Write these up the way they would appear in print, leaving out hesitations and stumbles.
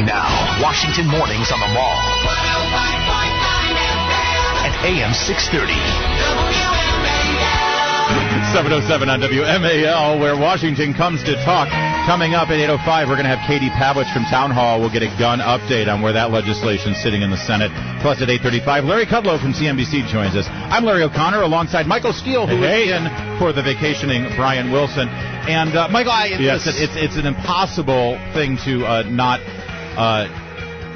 Now, Washington Mornings on the Mall. At AM 630. 7:07 on WMAL, where Washington comes to talk. Coming up at 8:05, we're going to have Katie Pavlich from Town Hall. We'll get a gun update on where that legislation's sitting in the Senate. Plus at 8:35, Larry Kudlow from CNBC joins us. I'm Larry O'Connor alongside Michael Steele, who is in for the vacationing Brian Wilson. And Michael, listen, it's an impossible thing to not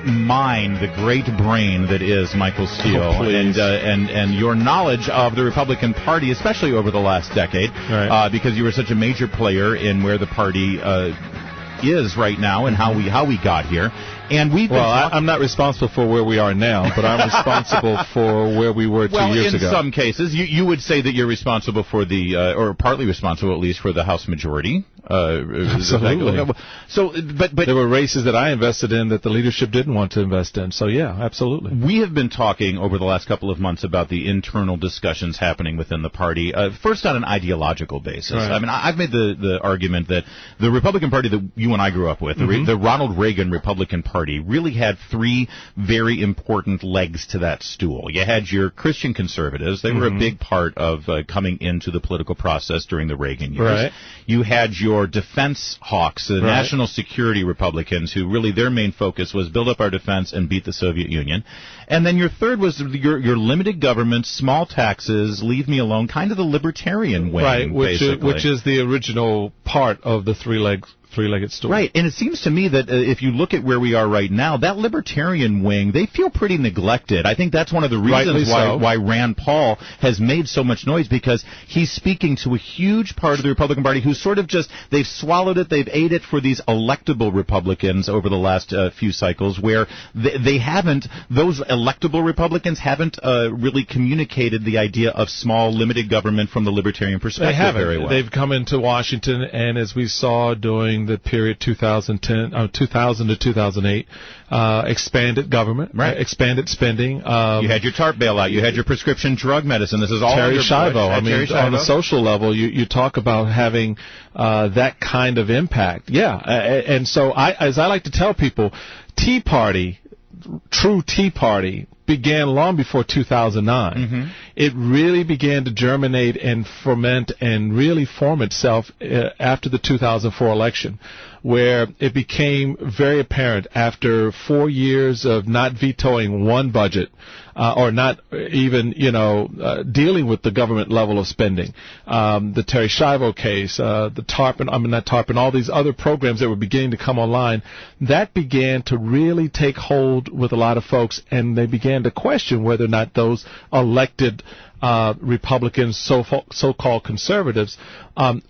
mine the great brain that is Michael Steele, and your knowledge of the Republican Party, especially over the last decade, because you were such a major player in where the party is right now and how we got here. And I'm not responsible for where we are now, but I'm responsible for where we were 2 years ago. In some cases, you would say that you're responsible for or partly responsible at least for the House majority. Absolutely. But there were races that I invested in that the leadership didn't want to invest in. So yeah, absolutely. We have been talking over the last couple of months about the internal discussions happening within the party. First, on an ideological basis. Right. I mean, I've made the argument that the Republican Party that you and I grew up with, the Ronald Reagan Republican Party, really had three very important legs to that stool. You had your Christian conservatives. They were a big part of coming into the political process during the Reagan years. Right. You had your defense hawks, the national security Republicans, who really their main focus was build up our defense and beat the Soviet Union. And then your third was your limited government, small taxes, leave me alone, kind of the libertarian wing, right? Which is the original part of the three-legged stool. Right, and it seems to me that if you look at where we are right now, that libertarian wing, they feel pretty neglected. I think that's one of the reasons why Rand Paul has made so much noise, because he's speaking to a huge part of the Republican Party who sort of just, they've swallowed it, they've ate it for these electable Republicans over the last few cycles, where those electable Republicans haven't really communicated the idea of small, limited government from the libertarian perspective. They haven't. Very well. They've come into Washington, and as we saw during the period 2000 to 2008, expanded government, expanded spending. You had your TARP bailout, you had your prescription drug medicine. This is all Terry Schiavo. I mean, on a social level, you talk about having that kind of impact. Yeah, and so as I like to tell people, Tea Party, true Tea Party, began long before 2009. It really began to germinate and ferment and really form itself after the 2004 election, where it became very apparent after 4 years of not vetoing one budget or not even, dealing with the government level of spending. The Terry Schiavo case, the TARP, and all these other programs that were beginning to come online, that began to really take hold with a lot of folks, and they began to question whether or not those elected Republicans, so-called conservatives,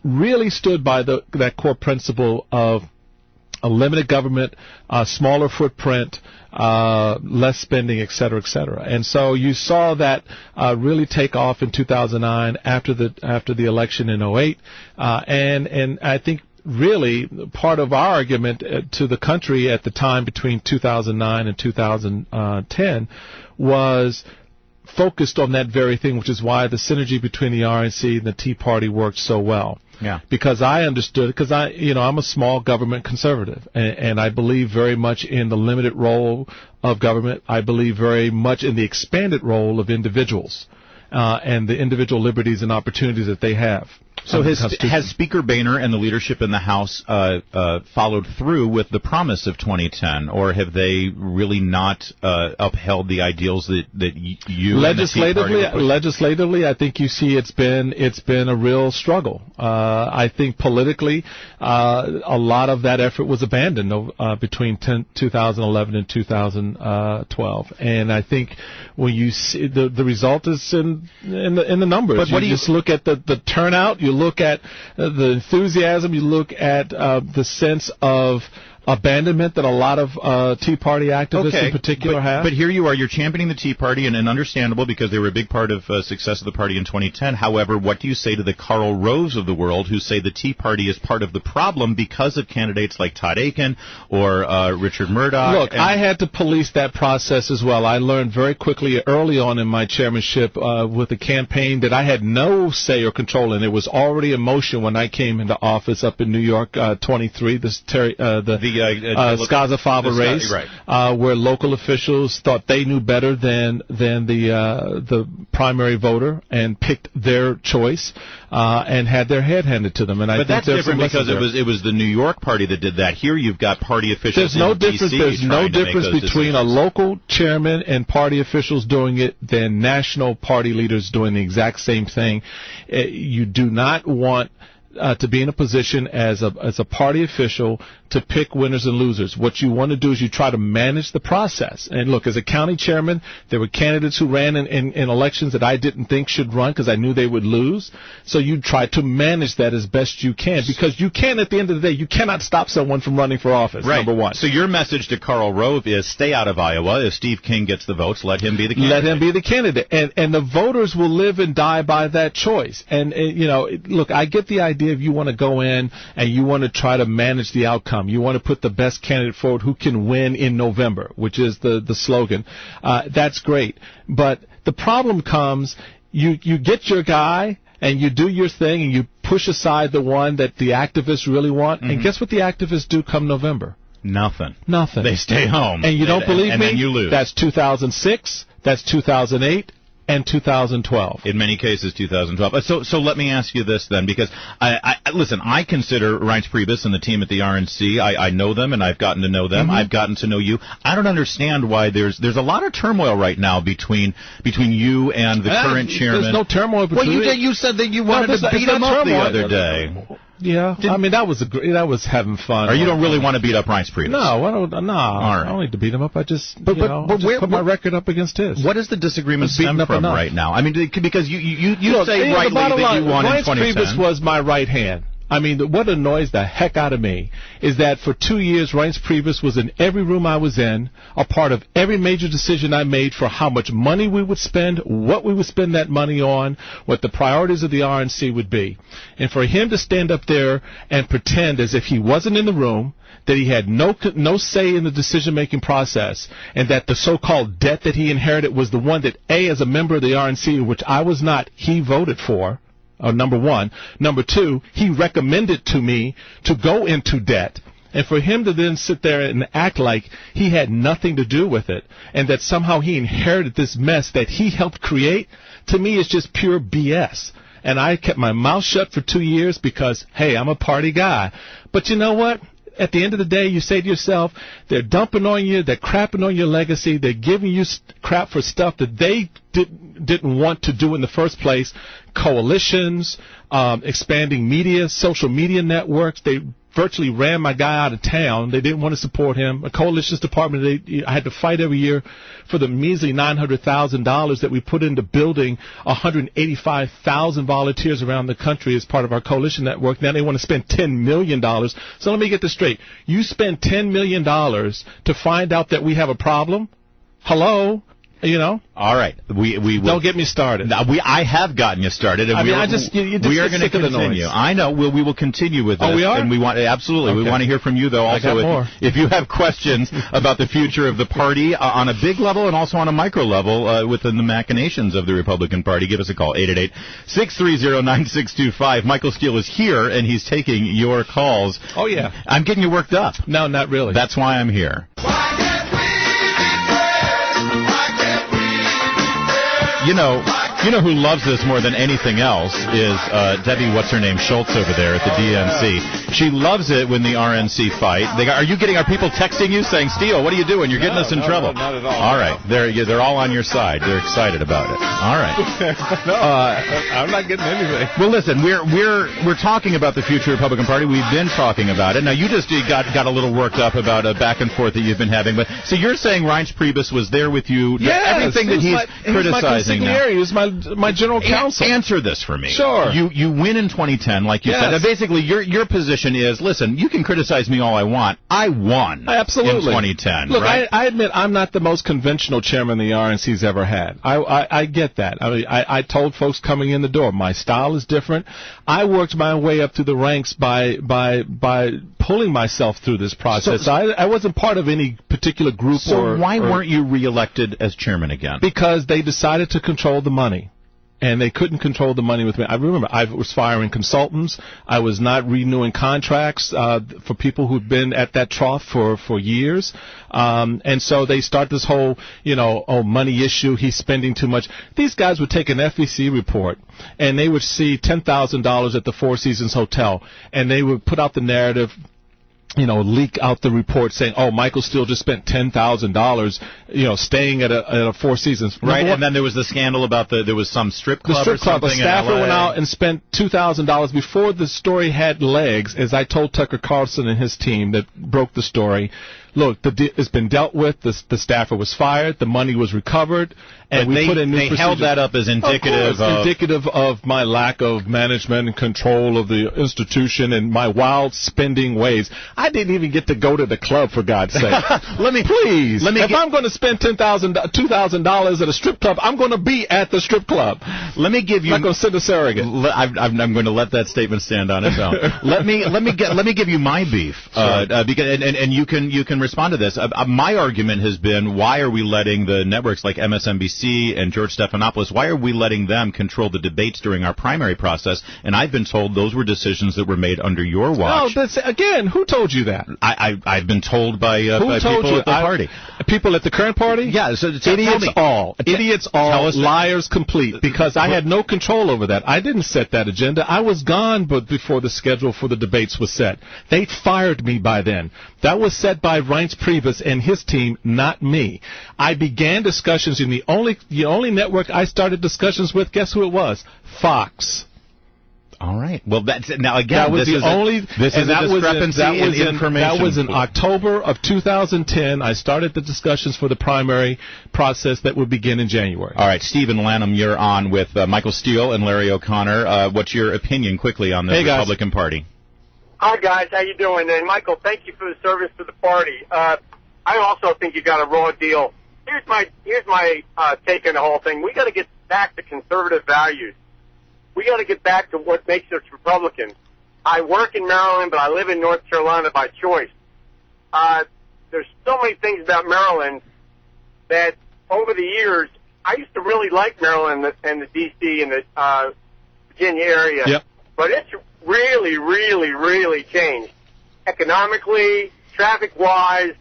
really stood by that core principle of a limited government, smaller footprint, less spending, et cetera, et cetera. And so you saw that really take off in 2009 after the election in 2008, and I think really part of our argument to the country at the time between 2009 and 2010 was focused on that very thing, which is why the synergy between the RNC and the Tea Party worked so well. Yeah. Because I understood, because I'm a small government conservative, and I believe very much in the limited role of government. I believe very much in the expanded role of individuals and the individual liberties and opportunities that they have. So has Speaker Boehner and the leadership in the House followed through with the promise of 2010, or have they really not upheld the ideals that you legislatively? I think you see it's been a real struggle. I think politically, a lot of that effort was abandoned between 2011 and 2012, and I think when you see the result is in the numbers. But what just look at the turnout. You look at the enthusiasm, you look at the sense of abandonment that a lot of Tea Party activists in particular have. But here you are, you're championing the Tea Party, and understandable because they were a big part of success of the party in 2010. However, what do you say to the Karl Roves of the world who say the Tea Party is part of the problem because of candidates like Todd Akin or Richard Murdoch? Look, I had to police that process as well. I learned very quickly early on in my chairmanship with the campaign that I had no say or control in. It was already in motion when I came into office up in New York 23, the Skaza-Fava race, right. Where local officials thought they knew better than the primary voter and picked their choice and had their head handed to them. And but that's different because it was the New York party that did that. Here you've got party officials. There's no difference between a local chairman and party officials doing it than national party leaders doing the exact same thing. You do not want to be in a position as a party official to pick winners and losers. What you want to do is you try to manage the process. And look, as a county chairman, there were candidates who ran in elections that I didn't think should run because I knew they would lose. So you try to manage that as best you can, because you can, at the end of the day, you cannot stop someone from running for office, right. Number one. So your message to Karl Rove is stay out of Iowa. If Steve King gets the votes, let him be the candidate. Let him be the candidate. And the voters will live and die by that choice. And look, I get the idea if you want to go in and you want to try to manage the outcome. You want to put the best candidate forward who can win in November, which is the slogan. That's great. But the problem comes, you get your guy and you do your thing and you push aside the one that the activists really want. Mm-hmm. And guess what the activists do come November? Nothing. They stay home. And you don't believe me? And then you lose. That's 2006. That's 2008. And 2012. In many cases, 2012. So let me ask you this then, because listen, I consider Reince Priebus and the team at the RNC. I know them, and I've gotten to know them. Mm-hmm. I've gotten to know you. I don't understand why there's a lot of turmoil right now between you and the current chairman. There's no turmoil between. Well, you said that you wanted to beat him up the other day. Yeah, I mean that was having fun. Or you don't really want to beat up Reince Priebus? No, All right. I don't need to beat him up. I just put my record up against his. What is the disagreement stem from right now? I mean, because you say rightly that you won in 2010. Reince Priebus was my right hand. I mean, what annoys the heck out of me is that for 2 years, Reince Priebus was in every room I was in, a part of every major decision I made for how much money we would spend, what we would spend that money on, what the priorities of the RNC would be. And for him to stand up there and pretend as if he wasn't in the room, that he had no say in the decision-making process, and that the so-called debt that he inherited was the one that, as a member of the RNC, which I was not, he voted for, number one. Number two, he recommended to me to go into debt. And for him to then sit there and act like he had nothing to do with it, and that somehow he inherited this mess that he helped create, to me is just pure BS. And I kept my mouth shut for 2 years because, hey, I'm a party guy. But you know what? At the end of the day, you say to yourself, they're dumping on you, they're crapping on your legacy, they're giving you crap for stuff that they didn't want to do in the first place. Coalitions, expanding media, social media networks. They virtually ran my guy out of town. They didn't want to support him. A coalitions department, I had to fight every year for the measly $900,000 that we put into building 185,000 volunteers around the country as part of our coalition network. Now they want to spend $10 million. So let me get this straight. You spend $10 million to find out that we have a problem? Hello? All right. We don't get me started. I have gotten you started. And we are going to continue. I know. We will continue with this. Oh, we are? And we want absolutely. Okay. We want to hear from you though. Also, if you have questions about the future of the party on a big level and also on a micro level within the machinations of the Republican Party, give us a call 888-630-9625. Michael Steele is here and he's taking your calls. Oh yeah. I'm getting you worked up. No, not really. That's why I'm here. You know who loves this more than anything else is Debbie, Schultz over there at the DNC. She loves it when the RNC fight. Are people texting you saying, Steele, what are you doing? You're getting us in trouble. Not at all. All right. They're all on your side. They're excited about it. All right. No, I'm not getting anything. Well, listen, we're talking about the future Republican Party. We've been talking about it. Now, you just got a little worked up about a back and forth that you've been having. But so you're saying Reince Priebus was there with you? Yes, everything that he's criticizing now. He was my general counsel. Answer this for me. Sure. You win in 2010, like you said. Basically, your position is, listen, you can criticize me all I want. I won. Absolutely. In 2010. Look, right? I admit I'm not the most conventional chairman the RNC's ever had. I get that. I mean, I told folks coming in the door, my style is different. I worked my way up through the ranks by pulling myself through this process. I wasn't part of any particular group. So why weren't you reelected as chairman again? Because they decided to control the money. and they couldn't control the money with me. I remember I was firing consultants. I was not renewing contracts for people who'd been at that trough for years. And so they start this whole, money issue. He's spending too much. These guys would take an FEC report, and they would see $10,000 at the Four Seasons Hotel, and they would put out the narrative, leak out the report saying, "Oh, Michael Steele just spent $10,000, staying at a Four Seasons." Right, and then there was the scandal about there was some strip club or something. A staffer went out and spent $2,000 before the story had legs. As I told Tucker Carlson and his team that broke the story, look, it's been dealt with. The staffer was fired. The money was recovered, and we put in new procedures. They held that up as indicative of my lack of management and control of the institution and my wild spending ways. I didn't even get to go to the club, for God's sake. If I'm going to spend $2,000 at a strip club, I'm going to be at the strip club. Let me give you. I'm not going to send a surrogate. I'm going to let that statement stand on its own. let me give you my beef, because and you can respond to this. My argument has been, why are we letting the networks like MSNBC and George Stephanopoulos, why are we letting them control the debates during our primary process? And I've been told those were decisions that were made under your watch. No, again, who told you that? I've been told by people at the party. People at the current party? Yeah, so idiots all, liars complete, because I had no control over that. I didn't set that agenda. I was gone before the schedule for the debates was set. They fired me by then. That was set by Reince Priebus and his team, not me. I began discussions in the only network I started discussions with, guess who it was? Fox. All right. Well, now again. That was this is a discrepancy in information. That was in October of 2010. I started the discussions for the primary process that would begin in January. All right, Stephen Lanham, you're on with Michael Steele and Larry O'Connor. What's your opinion quickly on the Republican Party? Hi guys, how you doing? And Michael, thank you for the service to the party. I also think you got a raw deal. Here's my take on the whole thing. We got to get back to conservative values. We got to get back to what makes us Republican. I work in Maryland, but I live in North Carolina by choice. There's so many things about Maryland that over the years, I used to really like Maryland and the D.C. and the Virginia area. Yep. But it's really, really, really changed. Economically, traffic-wise,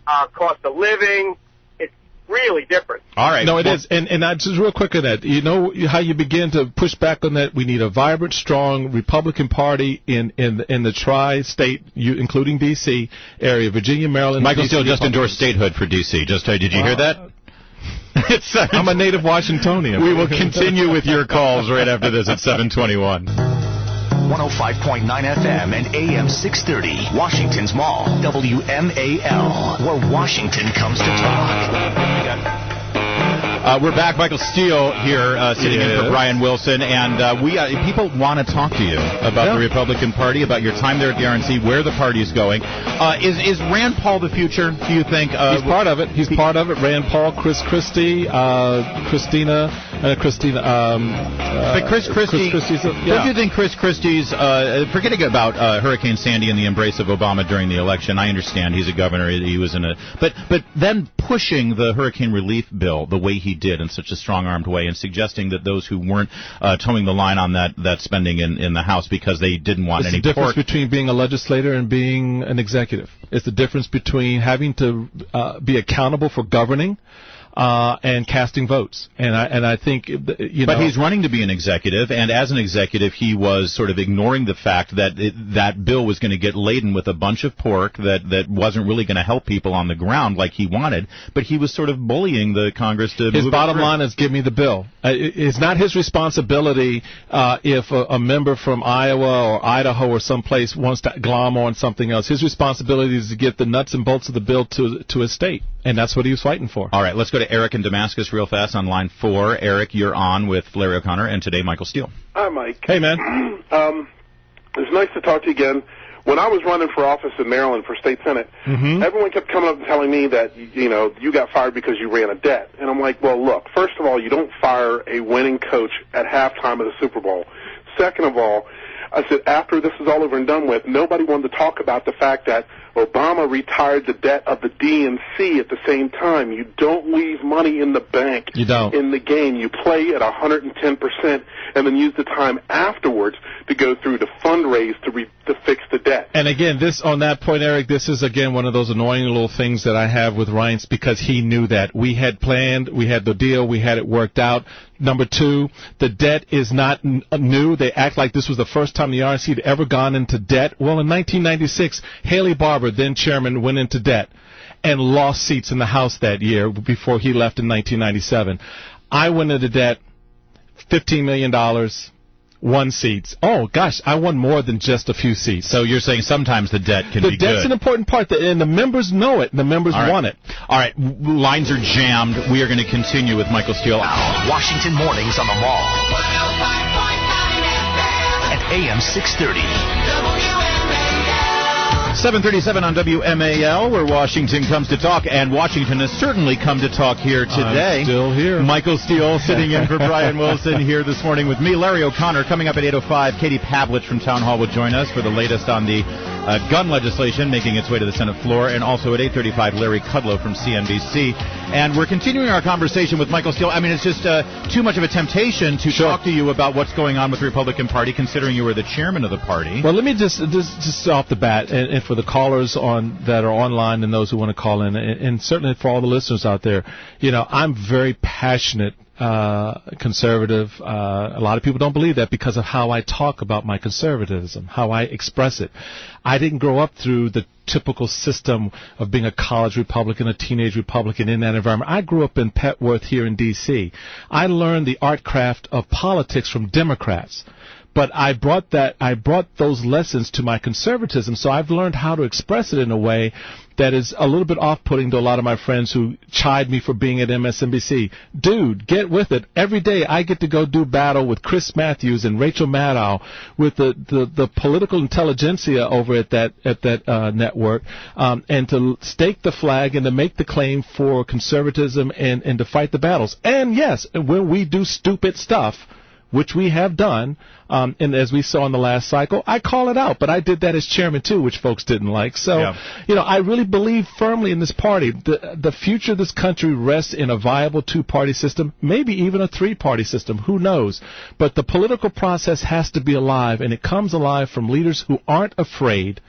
cost of living. Really different. All right. No, it is. And I just real quick on that. You know how you begin to push back on that? We need a vibrant, strong Republican Party in the tri-state, including D.C. area, Virginia, Maryland. Michael Steele just endorsed statehood for D.C. Did you hear that? I'm a native Washingtonian. We will continue with your calls right after this at 7:21. 105.9 FM and AM 630, Washington's Mall, WMAL, where Washington comes to talk. We're back. Michael Steele here, sitting in for Brian Wilson, and people want to talk to you about the Republican Party, about your time there at the RNC, where the party is going. Is Rand Paul the future, do you think? He's part of it. He's part of it. Rand Paul, Chris Christie, Christina. But Chris Christie, don't you think Chris Christie's, forgetting about Hurricane Sandy and the embrace of Obama during the election, I understand he's a governor, he was in a, but then pushing the hurricane relief bill the way he did in such a strong-armed way and suggesting that those who weren't towing the line on that spending in the House because they didn't want any pork. It's the difference between being a legislator and being an executive. It's the difference between having to be accountable for governing and casting votes. And I think, But he's running to be an executive, and as an executive, he was sort of ignoring the fact that that bill was going to get laden with a bunch of pork that wasn't really going to help people on the ground like he wanted, but he was sort of bullying the Congress to His bottom line is, give me the bill. It's not his responsibility if a member from Iowa or Idaho or someplace wants to glom on something else. His responsibility is to get the nuts and bolts of the bill to his state, and that's what he was fighting for. All right, let's go to Eric in Damascus real fast on line 4. Eric, you're on with Larry O'Connor, and today Michael Steele. Hi, Mike. Hey, man. It's nice to talk to you again. When I was running for office in Maryland for state senate, everyone kept coming up and telling me that, you got fired because you ran a debt. And I'm like, well, look, first of all, you don't fire a winning coach at halftime of the Super Bowl. Second of all, I said, after this is all over and done with, nobody wanted to talk about the fact that Obama retired the debt of the DNC at the same time. You don't leave money in the bank. You don't. In the game. You play at 110% and then use the time afterwards to go through to fundraise to fix the debt. And again, on that point, Eric, this is again one of those annoying little things that I have with Reince, because he knew that. We had planned, we had the deal, we had it worked out. Number two, the debt is not new. They act like this was the first time the RNC had ever gone into debt. Well, in 1996, Haley Barbour, then chairman, went into debt and lost seats in the House that year before he left in 1997. I went into debt, $15 million, won seats. Oh, gosh, I won more than just a few seats. So you're saying sometimes the debt can be good. The debt's an important part, and the members know it. The members want it. All right, lines are jammed. We are going to continue with Michael Steele. Washington Mornings on the Mall. 105.9 FM. At AM 630. WMAL. 7:37 on WMAL, where Washington comes to talk, and Washington has certainly come to talk here today. I'm still here. Michael Steele sitting in for Brian Wilson here this morning with me. Larry O'Connor coming up at 8:05. Katie Pavlich from Town Hall will join us for the latest on the gun legislation making its way to the Senate floor, and also at 8:35, Larry Kudlow from CNBC. And we're continuing our conversation with Michael Steele. I mean, it's just too much of a temptation to talk to you about what's going on with the Republican Party, considering you were the chairman of the party. Well, let me just off the bat, and for the callers that are online and those who want to call in, and certainly for all the listeners out there, I'm very passionate conservative. A lot of people don't believe that because of how I talk about my conservatism, how I express it. I didn't grow up through the typical system of being a college Republican, a teenage Republican in that environment. I grew up in Petworth here in D.C. I learned the art craft of politics from Democrats. But I brought those lessons to my conservatism, so I've learned how to express it in a way that is a little bit off-putting to a lot of my friends who chide me for being at MSNBC. Dude, get with it. Every day I get to go do battle with Chris Matthews and Rachel Maddow, with the political intelligentsia over at that network, and to stake the flag and to make the claim for conservatism and to fight the battles. And yes, when we do stupid stuff, which we have done, and as we saw in the last cycle, I call it out. But I did that as chairman, too, which folks didn't like. So, I really believe firmly in this party. The future of this country rests in a viable two-party system, maybe even a three-party system. Who knows? But the political process has to be alive, and it comes alive from leaders who aren't afraid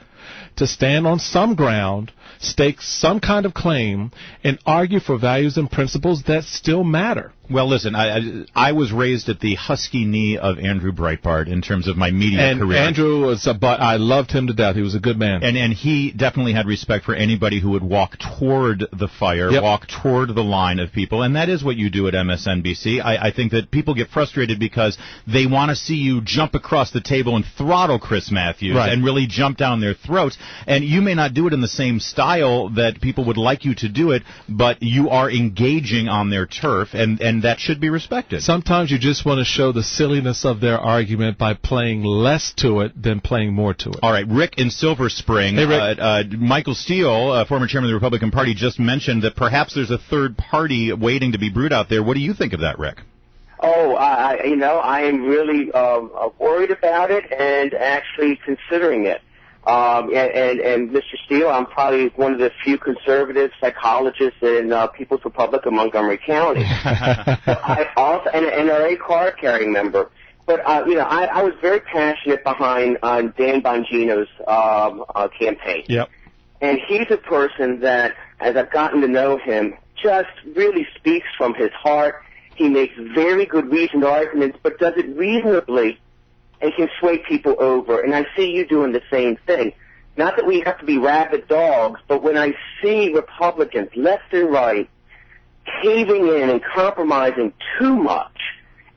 to stand on some ground, stake some kind of claim, and argue for values and principles that still matter. Well, listen, I was raised at the husky knee of Andrew Breitbart in terms of my media career. Andrew was I loved him to death. He was a good man. And he definitely had respect for anybody who would walk toward the fire, walk toward the line of people, and that is what you do at MSNBC. I think that people get frustrated because they want to see you jump across the table and throttle Chris Matthews and really jump down their throats. And you may not do it in the same style that people would like you to do it, but you are engaging on their turf, and that should be respected. Sometimes you just want to show the silliness of their argument by playing less to it than playing more to it. All right, Rick in Silver Spring. Hey, Rick. Michael Steele, former chairman of the Republican Party, just mentioned that perhaps there's a third party waiting to be brewed out there. What do you think of that, Rick? Oh, I am really worried about it and actually considering it. And Mr. Steele, I'm probably one of the few conservative psychologists in People's Republic of Montgomery County. I also and a card carrying member. But I was very passionate behind Dan Bongino's campaign. Yep. And he's a person that, as I've gotten to know him, just really speaks from his heart. He makes very good reasoned arguments, but does it reasonably and can sway people over. And I see you doing the same thing. Not that we have to be rabid dogs, but when I see Republicans, left and right, caving in and compromising too much,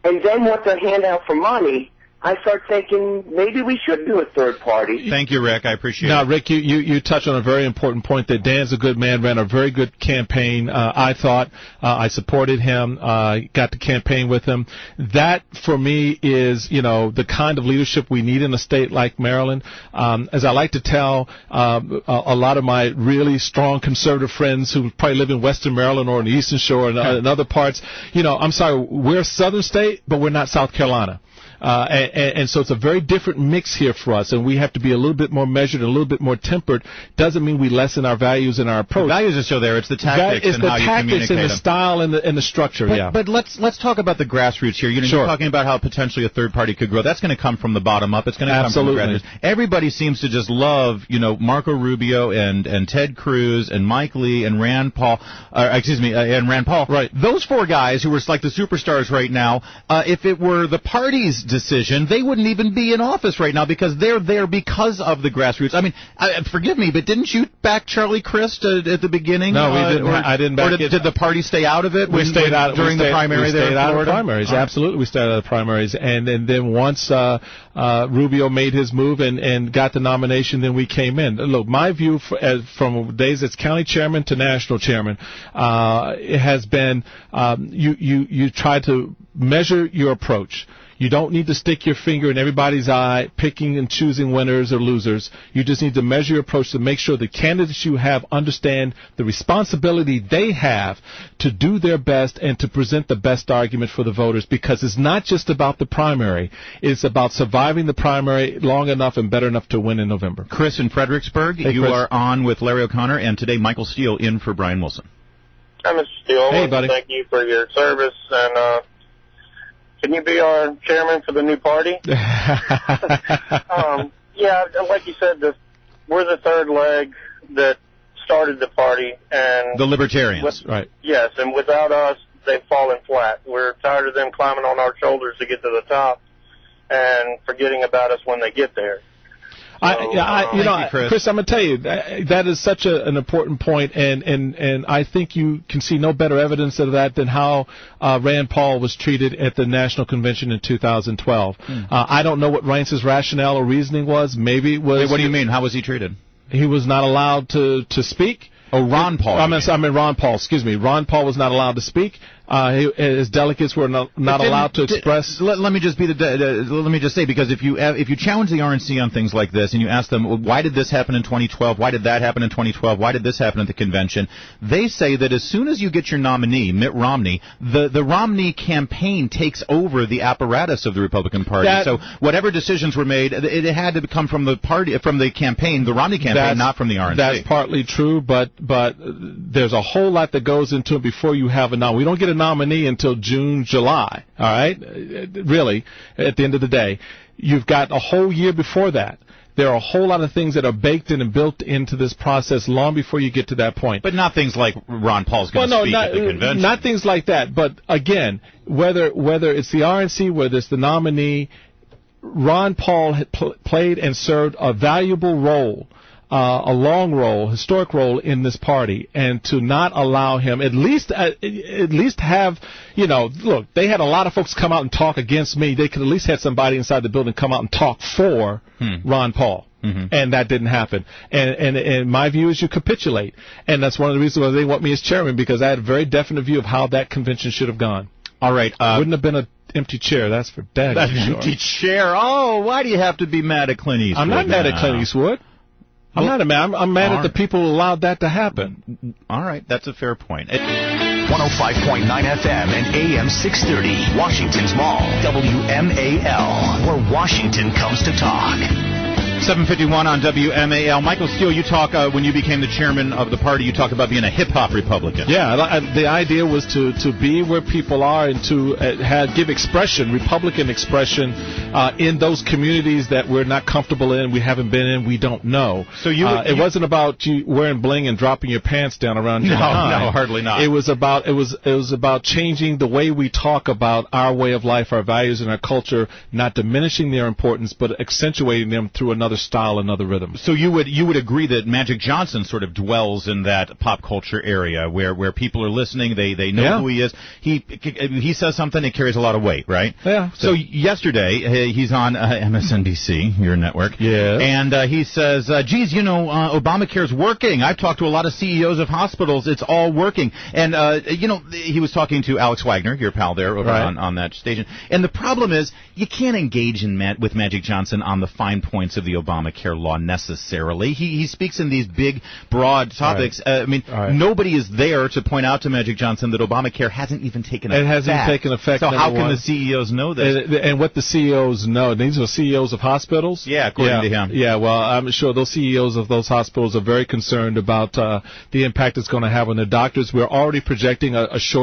and then want to hand out for money, I start thinking maybe we should do a third party. Thank you, Rick. I appreciate it. Now, Rick, you touched on a very important point that Dan's a good man, ran a very good campaign. I thought I supported him, got to campaign with him. That, for me, is, the kind of leadership we need in a state like Maryland. As I like to tell a lot of my really strong conservative friends who probably live in Western Maryland or in the Eastern Shore and in other parts, I'm sorry, we're a southern state, but we're not South Carolina. And so it's a very different mix here for us, and we have to be a little bit more measured and a little bit more tempered. Doesn't mean we lessen our values and our approach. The values are still there. It's the tactics and how you communicate It's the tactics and the style and the structure, But let's talk about the grassroots here. You're talking about how potentially a third party could grow. That's going to come from the bottom up. It's going to come from the grassroots. Everybody seems to just love, Marco Rubio and Ted Cruz and Mike Lee and Rand Paul. And Rand Paul. Right. Those four guys who are like the superstars right now, if it were the party's decision, they wouldn't even be in office right now because they're there because of the grassroots. I mean, forgive me, but didn't you back Charlie Crist at the beginning? No, we didn't. I didn't back it. Did the party stay out of it? We stayed out during the primary. We stayed out of the primaries. Absolutely, we stayed out of the primaries. And then once Rubio made his move and got the nomination, then we came in. Look, my view from days as county chairman to national chairman, it has been you try to measure your approach. You don't need to stick your finger in everybody's eye, picking and choosing winners or losers. You just need to measure your approach to make sure the candidates you have understand the responsibility they have to do their best and to present the best argument for the voters, because it's not just about the primary. It's about surviving the primary long enough and better enough to win in November. Chris in Fredericksburg, hey, you Chris. are on with Larry O'Connor, and today Michael Steele in for Brian Wilson. Hi, Mr. Steele. Hey, buddy. Thank you for your service, and can you be our chairman for the new party? Yeah, like you said, we're the third leg that started the party, and the Libertarians, right? Yes, and without us, they've fallen flat. We're tired of them climbing on our shoulders to get to the top and forgetting about us when they get there. Chris, I'm going to tell you, that is such an important point, and I think you can see no better evidence of that than how Rand Paul was treated at the National Convention in 2012. I don't know what Rance's rationale or reasoning was. Maybe it was... Wait, what do you mean? How was he treated? He was not allowed to speak. Oh, Ron Paul. I mean Ron Paul, excuse me. Ron Paul was not allowed to speak. His delegates were not allowed to express. Let me just say, because if you challenge the RNC on things like this and you ask them, well, why did this happen in 2012? Why did that happen in 2012? Why did this happen at the convention? They say that as soon as you get your nominee, Mitt Romney, the Romney campaign takes over the apparatus of the Republican Party. So whatever decisions were made, it had to come from the party, from the campaign, the Romney campaign, not from the RNC. That's partly true, but there's a whole lot that goes into it before you have a nominee. We don't get a nominee until June, July, all right? Really, at the end of the day. You've got a whole year before that. There are a whole lot of things that are baked in and built into this process long before you get to that point. But not things like Ron Paul's going to speak at the convention. Not things like that. But, again, whether it's the RNC, whether it's the nominee, Ron Paul played and served a valuable role, a long role, historic role in this party, and to not allow him at least have, look, they had a lot of folks come out and talk against me. They could at least have somebody inside the building come out and talk for Ron Paul. Mm-hmm. And that didn't happen. And my view is you capitulate. And that's one of the reasons why they want me as chairman, because I had a very definite view of how that convention should have gone. All right. Wouldn't have been an empty chair, that's for dang sure. Empty chair. Oh, why do you have to be mad at Clint Eastwood? I'm not mad at Clint Eastwood. I'm not mad. I'm mad at the people who allowed that to happen. All right, that's a fair point. 105.9 FM and AM 630, Washington's Mall, WMAL, where Washington comes to talk. 7:51 on WMAL. Michael Steele, you talk when you became the chairman of the party. You talk about being a hip hop Republican. Yeah, the idea was to be where people are and to give expression, Republican expression, in those communities that we're not comfortable in, we haven't been in, we don't know. So it wasn't about you wearing bling and dropping your pants down around your behind. No, hardly not. It was about changing the way we talk about our way of life, our values, and our culture, not diminishing their importance, but accentuating them through another style, another rhythm. So you would agree that Magic Johnson sort of dwells in that pop culture area where people are listening, they know who he is. He says something, it carries a lot of weight, right? Yeah. So yesterday he's on MSNBC, your network. Yeah. And he says, geez, Obamacare's working. I've talked to a lot of CEOs of hospitals. It's all working. And he was talking to Alex Wagner, your pal there over on that station. And the problem is you can't engage with Magic Johnson on the fine points of the Obamacare law necessarily. He speaks in these big, broad topics. Nobody is there to point out to Magic Johnson that Obamacare hasn't even taken effect. It hasn't taken effect. So how can the CEOs know this? And what the CEOs CEOs know. These are CEOs of hospitals? Yeah, according to him. Yeah, well, I'm sure those CEOs of those hospitals are very concerned about the impact it's going to have on the doctors. We're already projecting a short